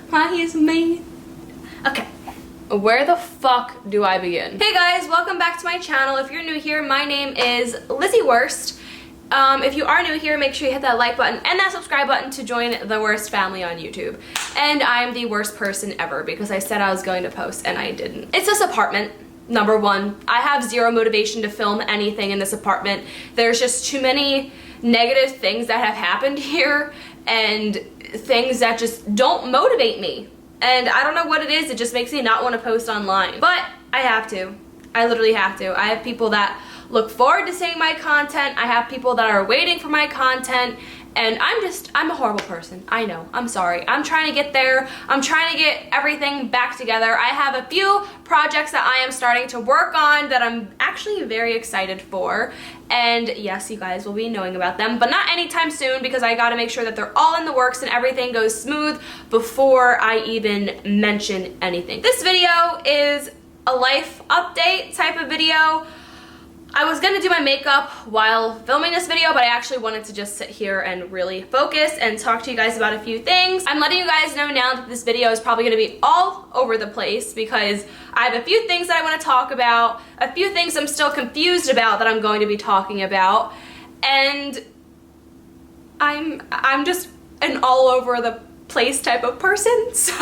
Why is me? Okay. Where the fuck do I begin? Hey guys, welcome back to my channel. If you're new here, my name is Lizzy Wurst. If you are new here, make sure you hit that like button and that subscribe button to join the Wurst family on YouTube. And I'm the worst person ever because I said I was going to post and I didn't. It's this apartment. Number one, I have zero motivation to film anything in this apartment. There's just too many negative things that have happened here and things that just don't motivate me. And I don't know what it is, it just makes me not want to post online. But I have to. I literally have to. I have people that look forward to seeing my content. I have people that are waiting for my content. And I'm a horrible person. I know. I'm sorry. I'm trying to get there. I'm trying to get everything back together. I have a few projects that I am starting to work on that I'm actually very excited for. And yes, you guys will be knowing about them, but not anytime soon because I gotta make sure that they're all in the works and everything goes smooth before I even mention anything. This video is a life update type of video. I was gonna do my makeup while filming this video, but I actually wanted to just sit here and really focus and talk to you guys about a few things. I'm letting you guys know now that this video is probably gonna be all over the place because I have a few things that I wanna talk about, a few things I'm still confused about that I'm going to be talking about, and I'm just an all over the place type of person, so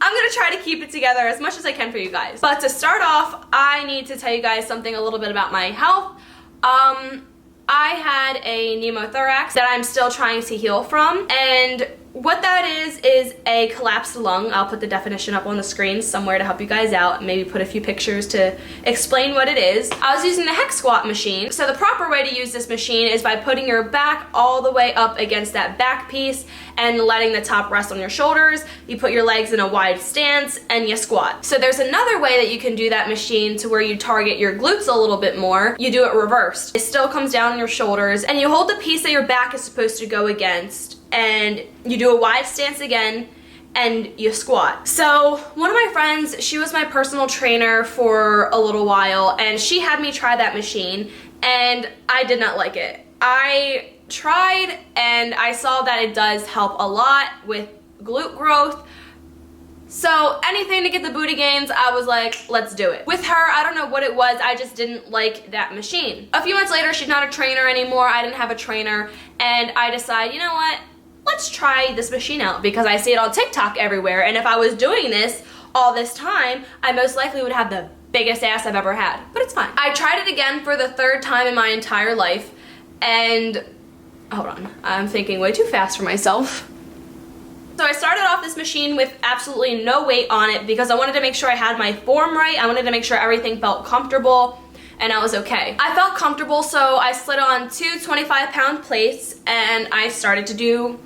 I'm gonna try to keep it together as much as I can for you guys. But to start off, I need to tell you guys something a little bit about my health. I had a pneumothorax that I'm still trying to heal from, and what that is a collapsed lung. I'll put the definition up on the screen somewhere to help you guys out, maybe put a few pictures to explain what it is. I was using the hex squat machine. So the proper way to use this machine is by putting your back all the way up against that back piece and letting the top rest on your shoulders. You put your legs in a wide stance and you squat. So there's another way that you can do that machine to where you target your glutes a little bit more. You do it reversed. It still comes down on your shoulders and you hold the piece that your back is supposed to go against and you do a wide stance again and you squat. So one of my friends, she was my personal trainer for a little while and she had me try that machine and I did not like it. I tried and I saw that it does help a lot with glute growth. So anything to get the booty gains, I was like, let's do it. With her, I don't know what it was, I just didn't like that machine. A few months later, she's not a trainer anymore, I didn't have a trainer, and I decided, you know what? Let's try this machine out because I see it on TikTok everywhere, and if I was doing this all this time, I most likely would have the biggest ass I've ever had, but it's fine. I tried it again for the third time in my entire life, and hold on, I'm thinking way too fast for myself. So I started off this machine with absolutely no weight on it because I wanted to make sure I had my form right. I wanted to make sure everything felt comfortable and I was okay. I felt comfortable, so I slid on two 25-pound plates and I started to do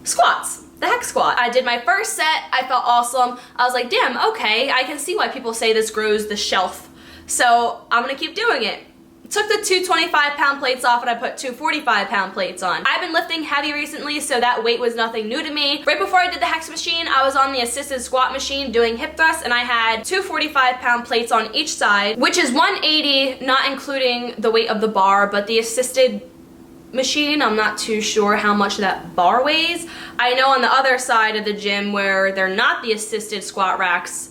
squats, the hex squat. I did my first set, I felt awesome. I was like, damn, okay, I can see why people say this grows the shelf. So I'm gonna keep doing it. Took the two 25-pound plates off and I put two 45-pound plates on. I've been lifting heavy recently, so that weight was nothing new to me. Right before I did the hex machine, I was on the assisted squat machine doing hip thrusts and I had two 45-pound plates on each side, which is 180, not including the weight of the bar, but the assisted machine, I'm not too sure how much that bar weighs. I know on the other side of the gym where they're not the assisted squat racks,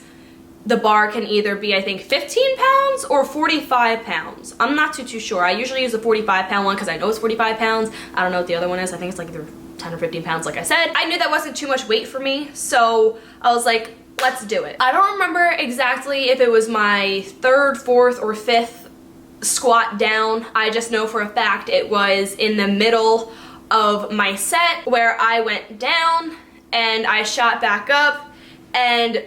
the bar can either be, I think, 15 pounds or 45 pounds. I'm not too sure. I usually use the 45-pound one because I know it's 45 pounds. I don't know what the other one is. I think it's like either 10 or 15 pounds, like I said. I knew that wasn't too much weight for me, so I was like, let's do it. I don't remember exactly if it was my third, fourth, or fifth squat down. I just know for a fact it was in the middle of my set where I went down and I shot back up and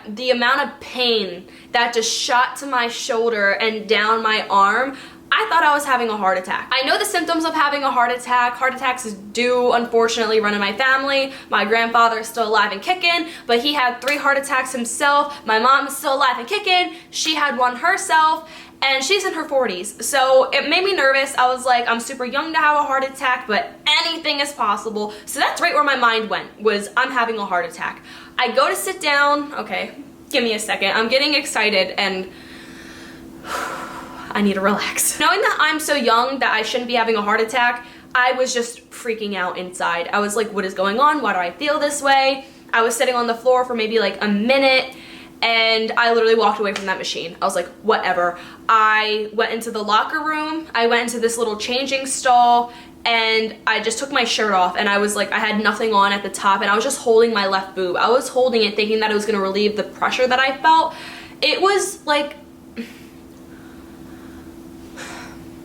the amount of pain that just shot to my shoulder and down my arm, I thought I was having a heart attack. I know the symptoms of having a heart attack. Heart attacks do unfortunately run in my family. My grandfather is still alive and kicking, but he had 3 heart attacks himself. My mom is still alive and kicking. She had one herself, and she's in her 40s. So it made me nervous. I was like, I'm super young to have a heart attack, but anything is possible. So that's right where my mind went, was I'm having a heart attack. I go to sit down. Okay, give me a second. I'm getting excited and I need to relax. Knowing that I'm so young that I shouldn't be having a heart attack, I was just freaking out inside. I was like, what is going on? Why do I feel this way? I was sitting on the floor for maybe like a minute, and I literally walked away from that machine. I was like, whatever. I went into the locker room. I went into this little changing stall, and I just took my shirt off, and I was like, I had nothing on at the top, and I was just holding my left boob. I was holding it thinking that it was gonna relieve the pressure that I felt. It was like,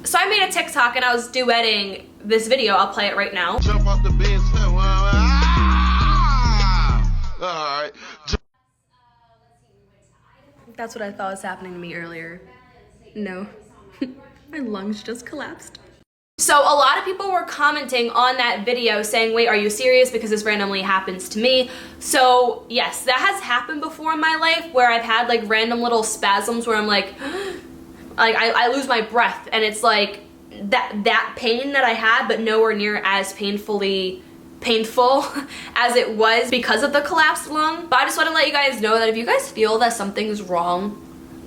so I made a TikTok and I was duetting this video. I'll play it right now. Jump off the bench. Alright. That's what I thought was happening to me earlier. No, my lungs just collapsed. So a lot of people were commenting on that video saying, wait, are you serious? Because this randomly happens to me. So yes, that has happened before in my life where I've had like random little spasms where I'm like I lose my breath, and it's like that pain that I had, but nowhere near as painful as it was because of the collapsed lung. But I just want to let you guys know that if you guys feel that something's wrong,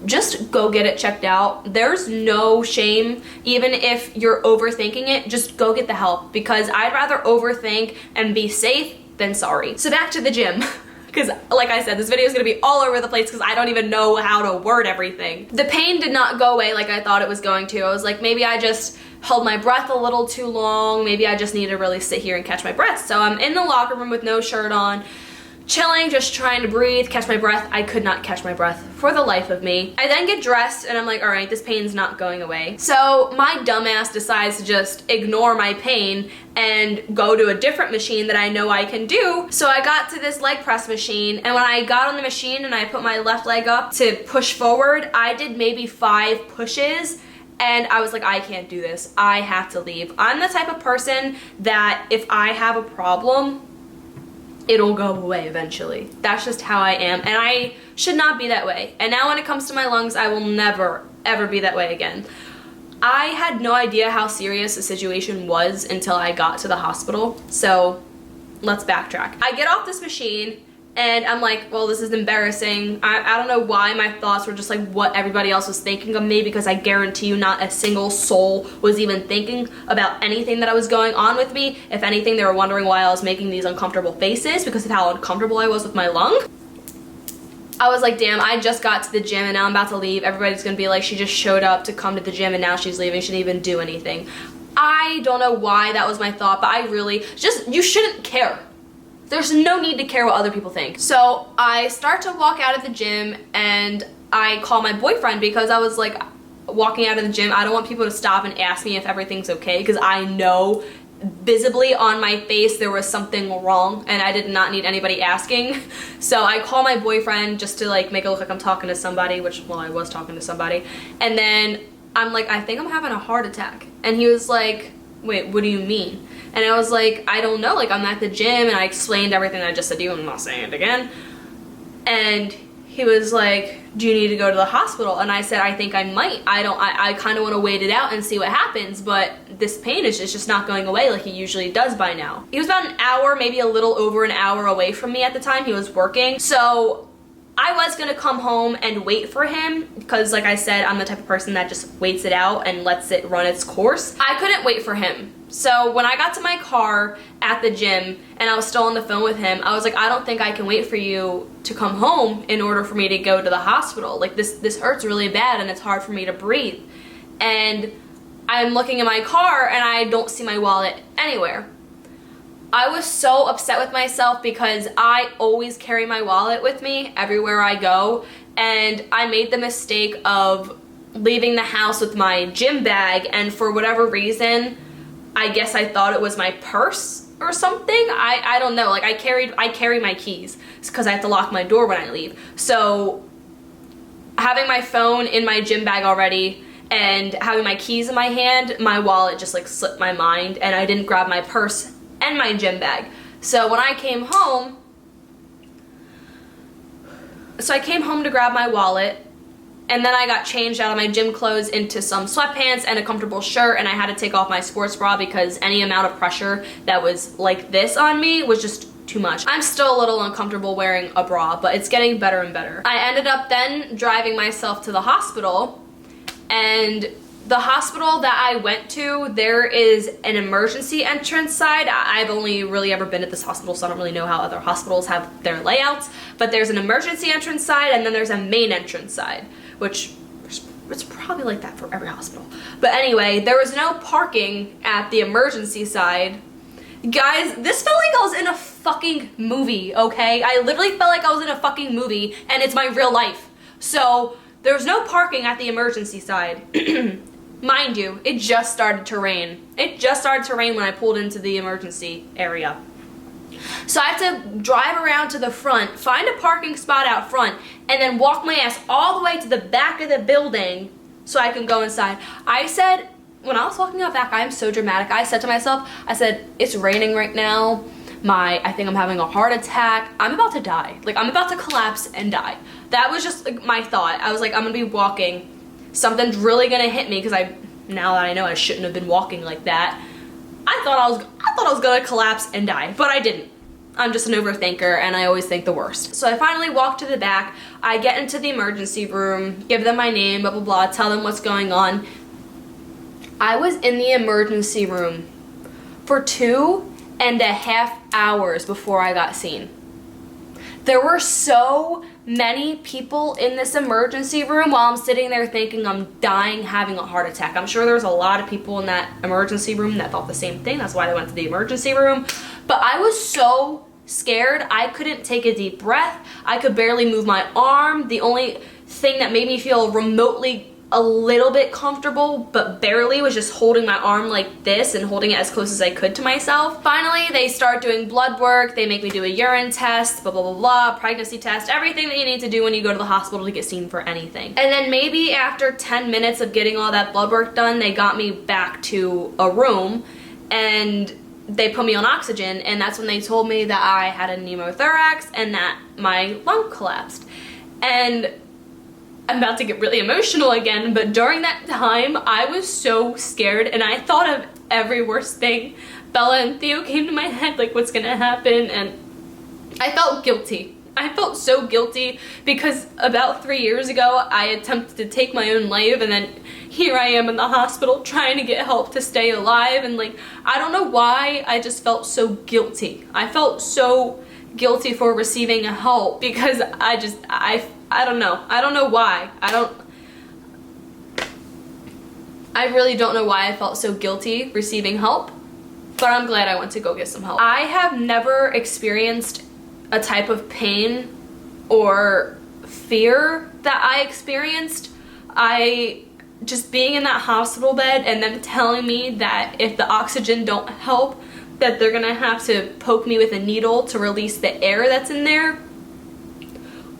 just go get it checked out. There's no shame. Even if you're overthinking it, just go get the help, because I'd rather overthink and be safe than sorry. So back to the gym. Because like I said, this video is going to be all over the place because I don't even know how to word everything. The pain did not go away like I thought it was going to. I was like, maybe I just held my breath a little too long. Maybe I just need to really sit here and catch my breath. So I'm in the locker room with no shirt on, chilling, just trying to breathe, catch my breath. I could not catch my breath for the life of me. I then get dressed and I'm like, all right, this pain's not going away. So my dumbass decides to just ignore my pain and go to a different machine that I know I can do. So I got to this leg press machine, and when I got on the machine and I put my left leg up to push forward, I did maybe 5 pushes. And I was like, I can't do this. I have to leave. I'm the type of person that if I have a problem, it'll go away eventually. That's just how I am, and I should not be that way. And now when it comes to my lungs, I will never, ever be that way again. I had no idea how serious the situation was until I got to the hospital, so let's backtrack. I get off this machine, and I'm like, well, this is embarrassing. I don't know why my thoughts were just like what everybody else was thinking of me, because I guarantee you not a single soul was even thinking about anything that was going on with me. If anything, they were wondering why I was making these uncomfortable faces because of how uncomfortable I was with my lung. I was like, damn, I just got to the gym and now I'm about to leave. Everybody's gonna be like, she just showed up to come to the gym and now she's leaving. She didn't even do anything. I don't know why that was my thought, but I really you shouldn't care. There's no need to care what other people think. So I start to walk out of the gym and I call my boyfriend because I was like, walking out of the gym, I don't want people to stop and ask me if everything's okay, because I know visibly on my face there was something wrong and I did not need anybody asking. So I call my boyfriend just to like make it look like I'm talking to somebody, which, well, I was talking to somebody. And then I'm like, I think I'm having a heart attack. And he was like, wait, what do you mean? And I was like, I don't know, like I'm at the gym, and I explained everything I just said to you, and I'm not saying it again. And he was like, do you need to go to the hospital? And I said, I think I might. I kind of want to wait it out and see what happens, but this pain is just not going away like he usually does by now. He was about an hour, maybe a little over an hour away from me at the time. He was working. So I was gonna come home and wait for him because, like I said, I'm the type of person that just waits it out and lets it run its course. I couldn't wait for him. So when I got to my car at the gym and I was still on the phone with him, I was like, I don't think I can wait for you to come home in order for me to go to the hospital. Like this hurts really bad and it's hard for me to breathe. And I'm looking in my car and I don't see my wallet anywhere. I was so upset with myself because I always carry my wallet with me everywhere I go, and I made the mistake of leaving the house with my gym bag, and for whatever reason, I guess I thought it was my purse or something. I don't know. Like I carry my keys because I have to lock my door when I leave. So having my phone in my gym bag already and having my keys in my hand, my wallet just like slipped my mind and I didn't grab my purse and my gym bag. So when I came home, I came home to grab my wallet, and then I got changed out of my gym clothes into some sweatpants and a comfortable shirt, and I had to take off my sports bra because any amount of pressure that was like this on me was just too much. I'm still a little uncomfortable wearing a bra, but it's getting better and better. I ended up then driving myself to the hospital, and The hospital that I went to, there is an emergency entrance side. I've only really ever been at this hospital, so I don't really know how other hospitals have their layouts, but there's an emergency entrance side and then there's a main entrance side, which it's probably like that for every hospital. But anyway, there was no parking at the emergency side. Guys, this felt like I was in a fucking movie, okay? I literally felt like I was in a fucking movie and it's my real life. So there was no parking at the emergency side. Mind you, it just started to rain. It just started to rain when I pulled into the emergency area. So I have to drive around to the front, find a parking spot out front, and then walk my ass all the way to the back of the building so I can go inside. I said, when I was walking out back, I'm so dramatic. I said to myself, I said, it's raining right now. I think I'm having a heart attack. I'm about to die. Like, I'm about to collapse and die. That was just like my thought. I was like, I'm gonna be walking. Something's really gonna hit me because now that I know I shouldn't have been walking like that. I thought I was gonna collapse and die, but I didn't. I'm just an overthinker and I always think the worst. So I finally walk to the back. I get into the emergency room, give them my name, blah, blah, blah, tell them what's going on. I was in the emergency room for 2.5 hours before I got seen. There were so many people in this emergency room while I'm sitting there thinking I'm dying, having a heart attack. I'm sure there was a lot of people in that emergency room that thought the same thing. That's why they went to the emergency room. But I was so scared. I couldn't take a deep breath. I could barely move my arm. The only thing that made me feel remotely a little bit comfortable, but barely, was just holding my arm like this and holding it as close as I could to myself. Finally, they start doing blood work. They make me do a urine test, blah, blah, blah, blah, pregnancy test, everything that you need to do when you go to the hospital to get seen for anything. And then maybe after 10 minutes of getting all that blood work done, they got me back to a room and they put me on oxygen, and that's when they told me that I had a pneumothorax and that my lung collapsed. And I'm about to get really emotional again, but during that time, I was so scared and I thought of every worst thing. Bella and Theo came to my head, like, what's gonna happen? And I felt guilty. I felt so guilty because about 3 years ago, I attempted to take my own life, and then here I am in the hospital trying to get help to stay alive, and like, I don't know why, I just felt so guilty. I felt so guilty for receiving help because I don't know. I don't know why. I really don't know why I felt so guilty receiving help, but I'm glad I went to go get some help. I have never experienced a type of pain or fear that I experienced. Just being in that hospital bed and them telling me that if the oxygen don't help, that they're gonna have to poke me with a needle to release the air that's in there.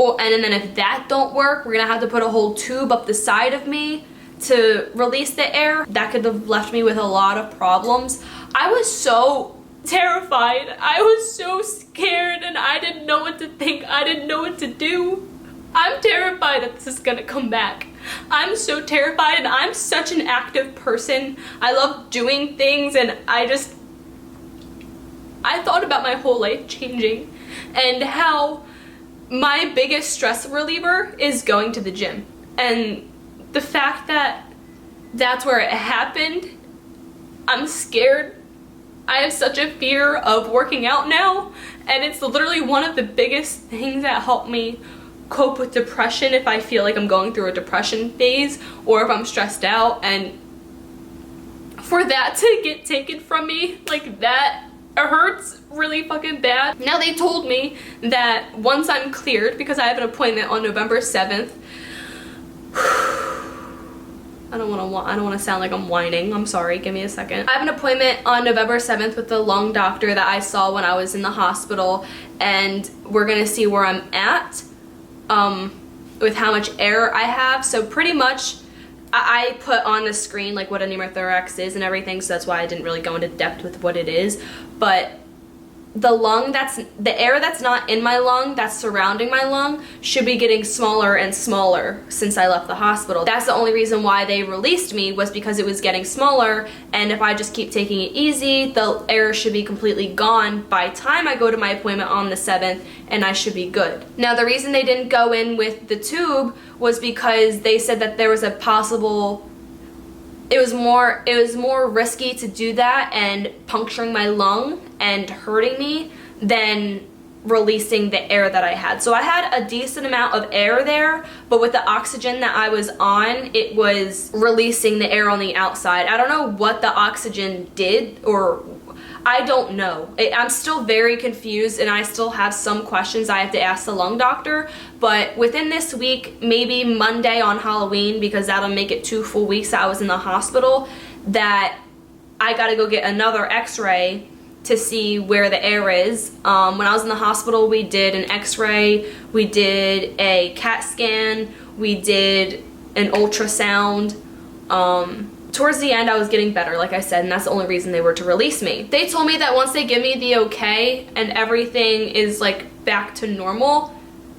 And then if that don't work, we're gonna have to put a whole tube up the side of me to release the air. That could have left me with a lot of problems. I was so terrified. I was so scared and I didn't know what to think. I didn't know what to do. I'm terrified that this is gonna come back. I'm so terrified, and I'm such an active person. I love doing things, and I thought about my whole life changing and how my biggest stress reliever is going to the gym. And the fact that that's where it happened, I'm scared. I have such a fear of working out now, and it's literally one of the biggest things that help me cope with depression if I feel like I'm going through a depression phase or if I'm stressed out. And for that to get taken from me like that, it hurts really fucking bad. Now they told me that once I'm cleared, because I have an appointment on November 7th, I don't want to sound like I'm whining. I'm sorry, give me a second. I have an appointment on November 7th with the lung doctor that I saw when I was in the hospital, and we're gonna see where I'm at with how much air I have. So pretty much I put on the screen like what a pneumothorax is and everything, so that's why I didn't really go into depth with what it is. But the air that's not in my lung, that's surrounding my lung, should be getting smaller and smaller since I left the hospital. That's the only reason why they released me, was because it was getting smaller, and if I just keep taking it easy, the air should be completely gone by the time I go to my appointment on the 7th, and I should be good. Now, the reason they didn't go in with the tube was because they said that there was a possible it was more risky to do that and puncturing my lung and hurting me than releasing the air that I had. So I had a decent amount of air there, but with the oxygen that I was on, it was releasing the air on the outside. I don't know what the oxygen did, or I don't know. I'm still very confused, and I still have some questions I have to ask the lung doctor. But within this week, maybe Monday on Halloween, because that'll make it 2 full weeks that I was in the hospital, that I gotta go get another x-ray to see where the air is. When I was in the hospital, we did an x-ray, we did a CAT scan, we did an ultrasound. Towards the end, I was getting better, like I said, and that's the only reason they were to release me. They told me that once they give me the okay and everything is like back to normal,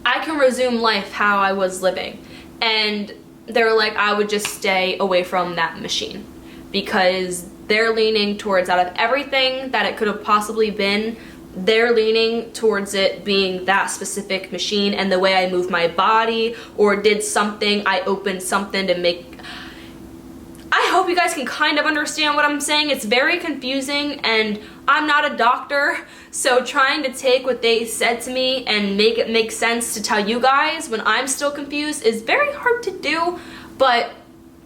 I can resume life how I was living. And they were like, I would just stay away from that machine, because they're leaning towards, out of everything that it could have possibly been, they're leaning towards it being that specific machine, and the way I moved my body or did something, I opened something to make... I hope you guys can kind of understand what I'm saying. It's very confusing, and I'm not a doctor, so trying to take what they said to me and make it make sense to tell you guys when I'm still confused is very hard to do, but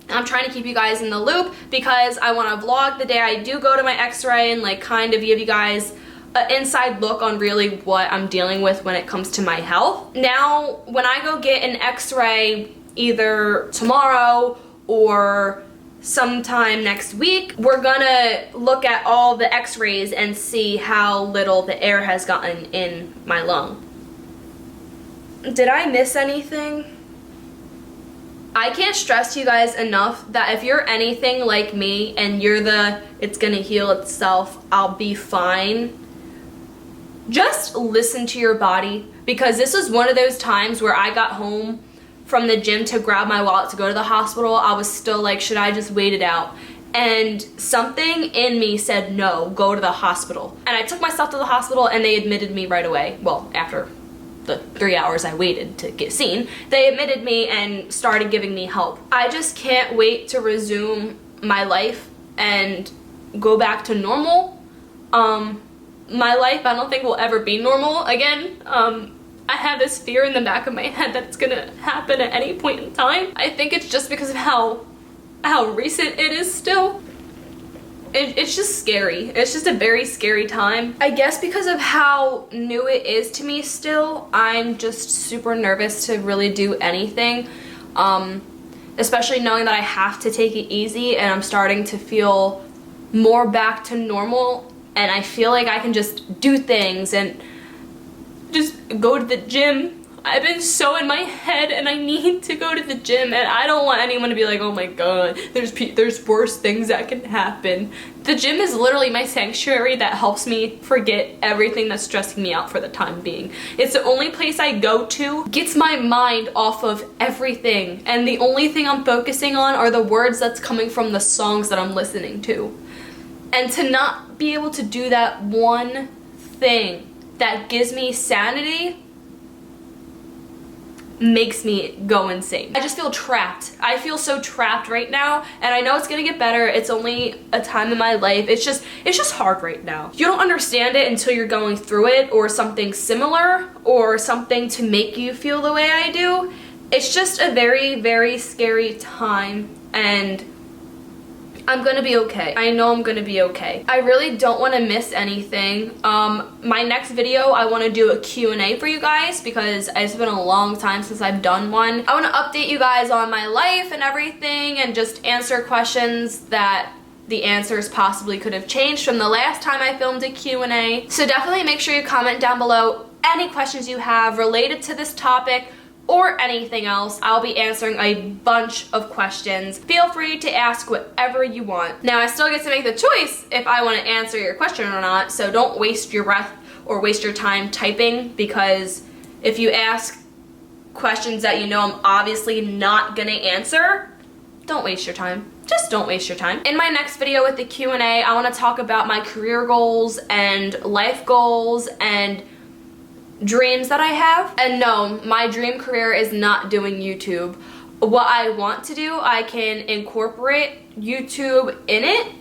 I'm trying to keep you guys in the loop because I want to vlog the day I do go to my x-ray and like kind of give you guys an inside look on really what I'm dealing with when it comes to my health. Now, when I go get an x-ray either tomorrow or sometime next week, we're gonna look at all the x-rays and see how little the air has gotten in my lung. Did I miss anything? I can't stress to you guys enough that if you're anything like me and you're the it's gonna heal itself, I'll be fine, just listen to your body, because this was one of those times where I got home from the gym to grab my wallet to go to the hospital. I was still like, should I just wait it out? And something in me said, no, go to the hospital. And I took myself to the hospital and they admitted me right away. Well, after the 3 hours I waited to get seen, they admitted me and started giving me help. I just can't wait to resume my life and go back to normal. My life, I don't think will ever be normal again. I have this fear in the back of my head that it's gonna happen at any point in time. I think it's just because of how recent it is still. It's just scary. It's just a very scary time. I guess because of how new it is to me still, I'm just super nervous to really do anything. Especially knowing that I have to take it easy, and I'm starting to feel more back to normal, and I feel like I can just do things and just go to the gym. I've been so in my head and I need to go to the gym, and I don't want anyone to be like, oh my god, there's worse things that can happen. The gym is literally my sanctuary that helps me forget everything that's stressing me out for the time being. It's the only place I go to, gets my mind off of everything, and the only thing I'm focusing on are the words that's coming from the songs that I'm listening to. And to not be able to do that one thing that gives me sanity makes me go insane. I just feel trapped. I feel so trapped right now, and I know it's gonna get better. It's only a time in my life. It's just hard right now. You don't understand it until you're going through it, or something similar, or something to make you feel the way I do. It's just a very, very scary time, and I'm gonna be okay. I know I'm gonna be okay. I really don't want to miss anything. My next video, I want to do a Q&A for you guys, because it's been a long time since I've done one. I want to update you guys on my life and everything, and just answer questions that the answers possibly could have changed from the last time I filmed a Q&A. So definitely make sure you comment down below any questions you have related to this topic or anything else. I'll be answering a bunch of questions. Feel free to ask whatever you want. Now, I still get to make the choice if I want to answer your question or not, so don't waste your breath or waste your time typing, because if you ask questions that you know I'm obviously not gonna answer, don't waste your time. Just don't waste your time. In my next video with the Q&A, I want to talk about my career goals and life goals and dreams that I have. And no, my dream career is not doing YouTube what I want to do, I can incorporate YouTube in it.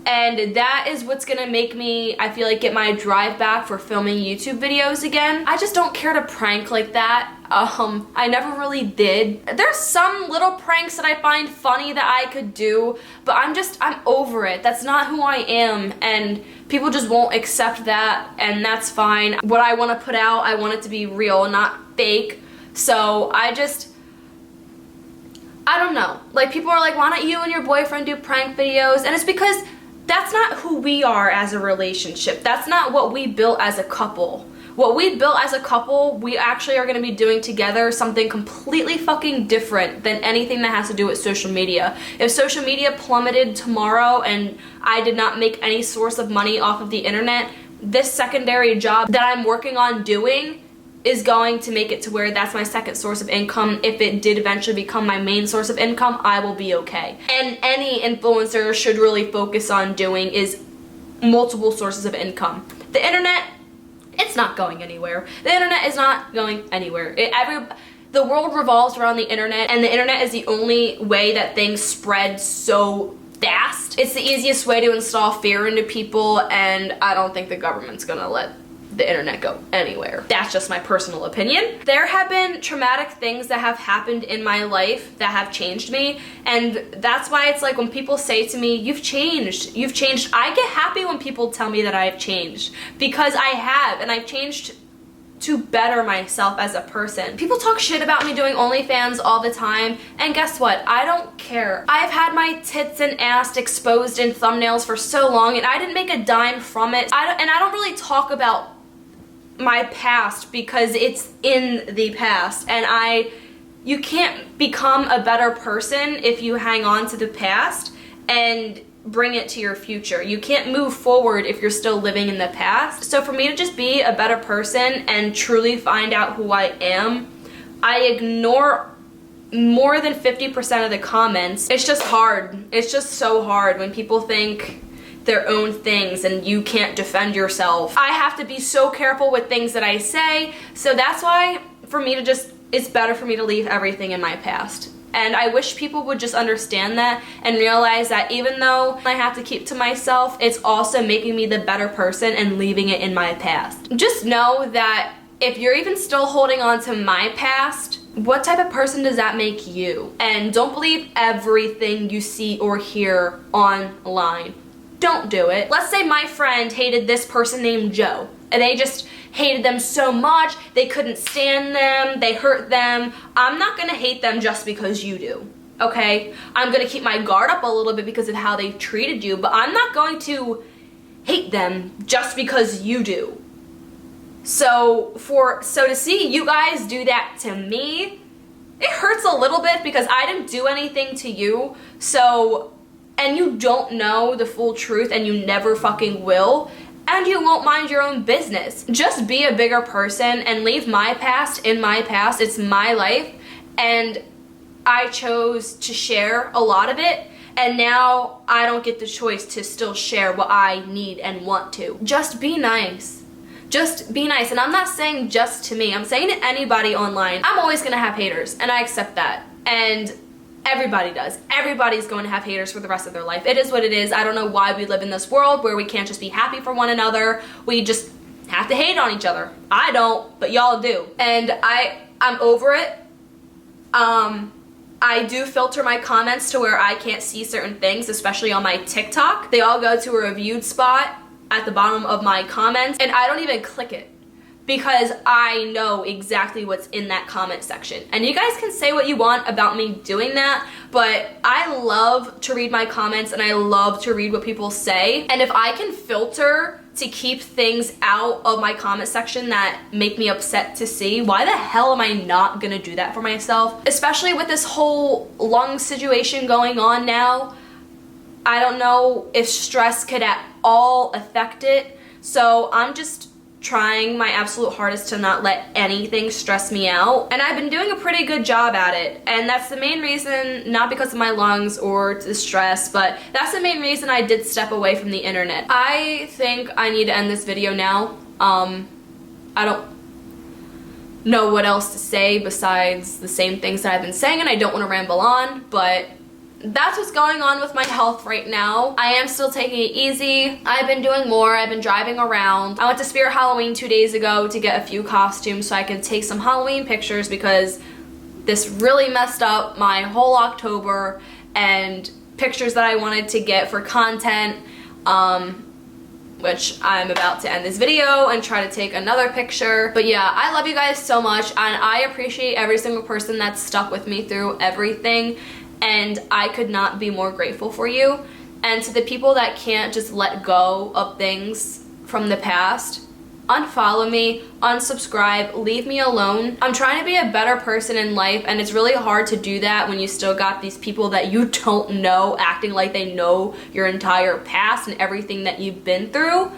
And that is what's gonna make me, I feel like, get my drive back for filming YouTube videos again. I just don't care to prank like that. I never really did. There's some little pranks that I find funny that I could do, but I'm over it. That's not who I am, and people just won't accept that, and that's fine. What I wanna put out, I want it to be real, not fake. So I don't know. Like, people are like, why don't you and your boyfriend do prank videos? And it's because that's not who we are as a relationship. That's not what we built as a couple. What we built as a couple, we actually are gonna be doing together something completely fucking different than anything that has to do with social media. If social media plummeted tomorrow and I did not make any source of money off of the internet, this secondary job that I'm working on doing is going to make it to where that's my second source of income. If it did eventually become my main source of income, I will be okay. And any influencer should really focus on doing is multiple sources of income. The internet, it's not going anywhere. The internet is not going anywhere. The world revolves around the internet, and the internet is the only way that things spread so fast. It's the easiest way to install fear into people, and I don't think the government's gonna let the internet go anywhere. That's just my personal opinion. There have been traumatic things that have happened in my life that have changed me, and that's why it's like when people say to me, you've changed, I get happy when people tell me that I've changed, because I have, and I've changed to better myself as a person. People talk shit about me doing OnlyFans all the time, and guess what? I don't care. I've had my tits and ass exposed in thumbnails for so long, and I didn't make a dime from it. I don't really talk about my past because it's in the past, and you can't become a better person if you hang on to the past and bring it to your future. You can't move forward if you're still living in the past. So for me to just be a better person and truly find out who I am, I ignore more than 50% of the comments. It's just hard. It's just so hard when people think their own things and you can't defend yourself. I have to be so careful with things that I say, so that's why for me to it's better for me to leave everything in my past. And I wish people would just understand that and realize that even though I have to keep to myself, it's also making me the better person and leaving it in my past. Just know that if you're even still holding on to my past, what type of person does that make you? And don't believe everything you see or hear online. Don't do it. Let's say my friend hated this person named Joe, and they just hated them so much, they couldn't stand them, they hurt them. I'm not gonna hate them just because you do, okay? I'm gonna keep my guard up a little bit because of how they treated you, but I'm not going to hate them just because you do. So to see you guys do that to me, it hurts a little bit because I didn't do anything to you, and you don't know the full truth, and you never fucking will, and you won't mind your own business. Just be a bigger person and leave my past in my past. It's my life, and I chose to share a lot of it, and now I don't get the choice to still share what I need and want to. Just be nice. Just be nice. And I'm not saying just to me. I'm saying to anybody online. I'm always gonna have haters, and I accept that. And everybody does. Everybody's going to have haters for the rest of their life. It is what it is. I don't know why we live in this world where we can't just be happy for one another. We just have to hate on each other. I don't, but y'all do. And I'm over it. I do filter my comments to where I can't see certain things, especially on my TikTok. They all go to a reviewed spot at the bottom of my comments, and I don't even click it, because I know exactly what's in that comment section. And you guys can say what you want about me doing that, but I love to read my comments and I love to read what people say. And if I can filter to keep things out of my comment section that make me upset to see, why the hell am I not gonna do that for myself? Especially with this whole lung situation going on now. I don't know if stress could at all affect it. So I'm just trying my absolute hardest to not let anything stress me out, and I've been doing a pretty good job at it, and that's the main reason, not because of my lungs or the stress, but that's the main reason I did step away from the internet. I think I need to end this video now. know what else to say besides the same things that I've been saying, and I don't want to ramble on, but that's what's going on with my health right now. I am still taking it easy. I've been doing more. I've been driving around. I went to Spirit Halloween 2 days ago to get a few costumes so I can take some Halloween pictures, because this really messed up my whole October and pictures that I wanted to get for content, which I'm about to end this video and try to take another picture. But yeah, I love you guys so much, and I appreciate every single person that's stuck with me through everything, and I could not be more grateful for you. And to the people that can't just let go of things from the past, unfollow me, unsubscribe, leave me alone. I'm trying to be a better person in life, and it's really hard to do that when you still got these people that you don't know acting like they know your entire past and everything that you've been through.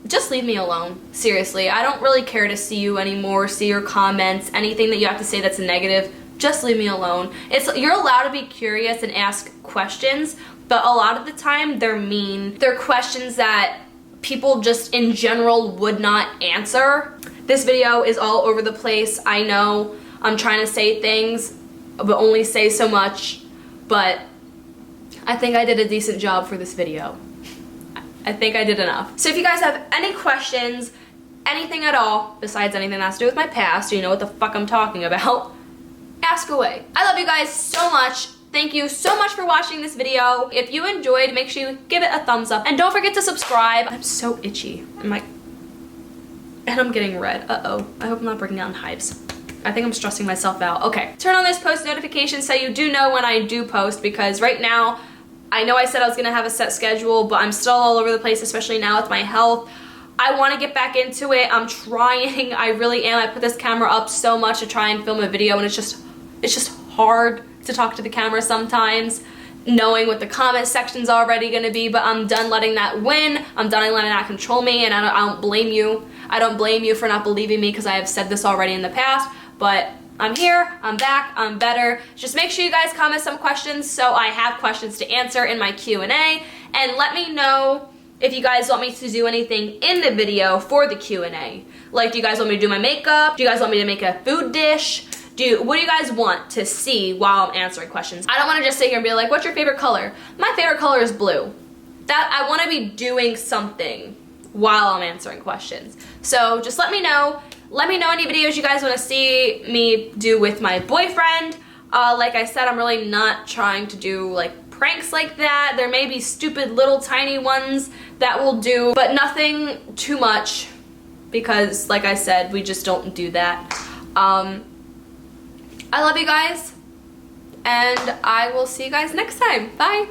Just leave me alone. Seriously, I don't really care to see you anymore, see your comments, anything that you have to say that's negative. Just leave me alone. You're allowed to be curious and ask questions, but a lot of the time they're mean. They're questions that people just in general would not answer. This video is all over the place. I know I'm trying to say things, but only say so much, but I think I did a decent job for this video. I think I did enough. So if you guys have any questions, anything at all, besides anything that has to do with my past, you know what the fuck I'm talking about, ask away. I love you guys so much. Thank you so much for watching this video. If you enjoyed, make sure you give it a thumbs up. And don't forget to subscribe. I'm so itchy. And I'm getting red. Uh-oh. I hope I'm not bringing down hives. I think I'm stressing myself out. Okay. Turn on this post notification so you do know when I do post, because right now, I know I said I was gonna have a set schedule, but I'm still all over the place, especially now with my health. I want to get back into it. I'm trying. I really am. I put this camera up so much to try and film a video, and it's just hard to talk to the camera sometimes, knowing what the comment section's already gonna be, but I'm done letting that win. I'm done letting that control me, and I don't blame you. I don't blame you for not believing me, because I have said this already in the past, but I'm here, I'm back, I'm better. Just make sure you guys comment some questions so I have questions to answer in my Q&A, and let me know if you guys want me to do anything in the video for the Q&A. Like, do you guys want me to do my makeup? Do you guys want me to make a food dish? What do you guys want to see while I'm answering questions? I don't want to just sit here and be like, what's your favorite color? My favorite color is blue. I want to be doing something while I'm answering questions. So just let me know. Let me know any videos you guys want to see me do with my boyfriend. Like I said, I'm really not trying to do like pranks like that. There may be stupid little tiny ones that we'll do, but nothing too much, because like I said, we just don't do that. I love you guys, and I will see you guys next time. Bye.